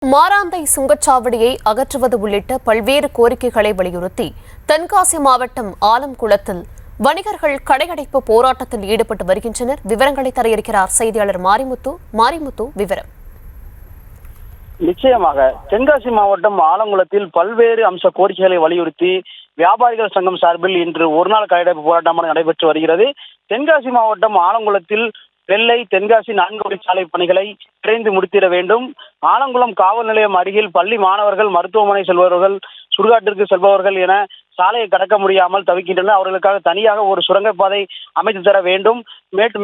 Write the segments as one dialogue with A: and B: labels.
A: மாராந்தை சுங்கச்சாவடியை அகற்றுவது உள்ளிட்ட பல்வேறு கோரிக்கைகளை வலியுறுத்தி தென்காசி மாவட்டம் ஆலம்குளத்தில் வணிகர்கள் கடையடைப்பு போராட்டத்தில் ஈடுபட்டு வருகின்றனர். விவரங்களை தர இருக்கிறார் செய்தியாளர் மாரிமுத்து. விவரம்.
B: நிச்சயமாக தென்காசி மாவட்டம் ஆலங்குளத்தில் பல்வேறு அம்ச கோரிக்கைகளை வலியுறுத்தி வியாபாரிகள் சங்கம் சார்பில் இன்று ஒருநாள் கடையடைப்பு போராட்டமாக நடைபெற்று வருகிறது. தென்காசி மாவட்டம் ஆலங்குளத்தில் வெள்ளை தென்காசி 4 வழிச்சாலை பணிகளை விரைந்து முடித்திட வேண்டும். ஆலங்குளம் காவல் நிலையம் அருகில் பள்ளி மாணவர்கள் மருத்துவமனை செல்பவர்கள், சுடுகாட்டிற்கு செல்பவர்கள் என சாலையை கடக்க முடியாமல் தவிக்கின்றனர். அவர்களுக்காக தனியாக ஒரு சுரங்கப்பாதை அமைத்து தர வேண்டும்.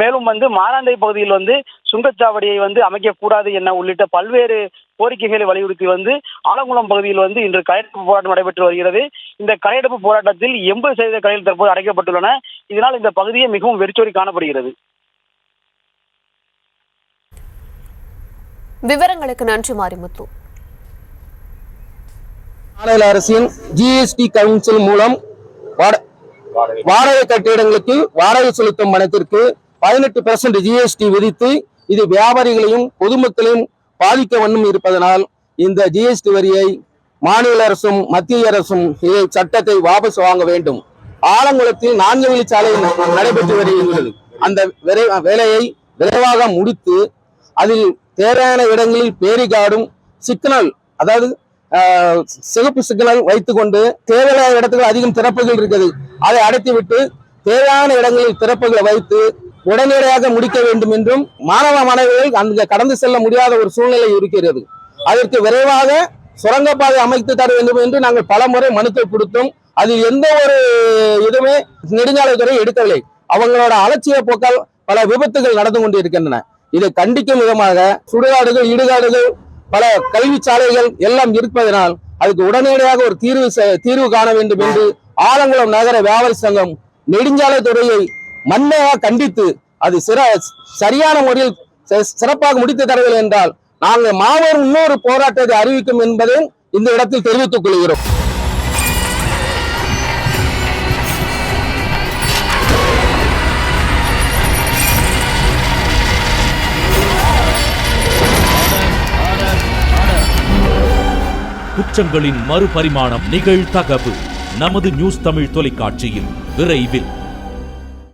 B: மேலும் மாராந்தை பகுதியில் சுங்கச்சாவடியை அமைக்கக்கூடாது என உள்ளிட்ட பல்வேறு கோரிக்கைகளை வலியுறுத்தி ஆலங்குளம் பகுதியில் இன்று கடையெடுப்பு போராட்டம் நடைபெற்று வருகிறது. இந்த கடையெடுப்பு போராட்டத்தில் 80% கடைகள் தற்போது அடைக்கப்பட்டுள்ளன. இதனால் இந்த பகுதியை மிகவும் வெறிச்சோடி காணப்படுகிறது.
A: விவரங்களுக்கு நன்றி மாரிமுத்து.
C: மாநில அரசின் GST கவுன்சில் மூலம் வாடகை கட்டிடங்களுக்கு வாடகை செலுத்தும் பணத்திற்கு 18% GST விதித்து இது வியாபாரிகளையும் பொதுமக்களையும் பாதிக்க வண்ணம் இருப்பதனால் இந்த GST வரியை மாநில அரசும் மத்திய அரசும் இதை சட்டத்தை வாபஸ் வாங்க வேண்டும். ஆலங்குளத்தில் 4 வழிச்சாலை நடைபெற்று வருகிறது. அந்த வேலையை விரைவாக முடித்து அதில் தேவையான இடங்களில் பேரிகார்டும் சிக்னல், அதாவது சிகப்பு சிக்னல் வைத்துக் கொண்டு தேவையான இடத்துக்கு அதிகம் திறப்புகள் இருக்குது, அதை அடைத்துவிட்டு தேவையான இடங்களில் திறப்புகளை வைத்து உடனடியாக முடிக்க வேண்டும் என்றும் மாணவ மாணவிகள் அங்கு கடந்து செல்ல முடியாத ஒரு சூழ்நிலை இருக்கிறது. அதற்கு விரைவாக சுரங்கப்பாதை அமைத்து தர வேண்டும் என்று நாங்கள் பல முறை மனுக்கள் கொடுத்தோம். அதில் எந்த ஒரு இதுவுமே நெடுஞ்சாலைத்துறை எடுக்கவில்லை. அவங்களோட அலட்சிய போக்கால் பல விபத்துகள் நடந்து கொண்டிருக்கின்றன. இதை கண்டிக்கும் விதமாக சுடுகாடுகள், இடுகாடுகள், பல கல்வி சாலைகள் எல்லாம் இருப்பதனால் அதுக்கு உடனடியாக ஒரு தீர்வு காண வேண்டும் என்று ஆலங்குளம் நகர வியாபாரி சங்கம் நெடுஞ்சாலைத்துறையை மன்மையாக கண்டித்து அது சரியான முறையில் சிறப்பாக முடித்து தரவில்லை என்றால் நாங்கள் மாபெரும் இன்னொரு போராட்டத்தை அறிவிக்கும் என்பதை இந்த இடத்தில் தெரிவித்துக் கொள்கிறோம்.
D: குற்றங்களின் மறுபரிமாணம் நிகழ்தகவு நமது நியூஸ் தமிழ் தொலைக்காட்சியில் விரைவில்.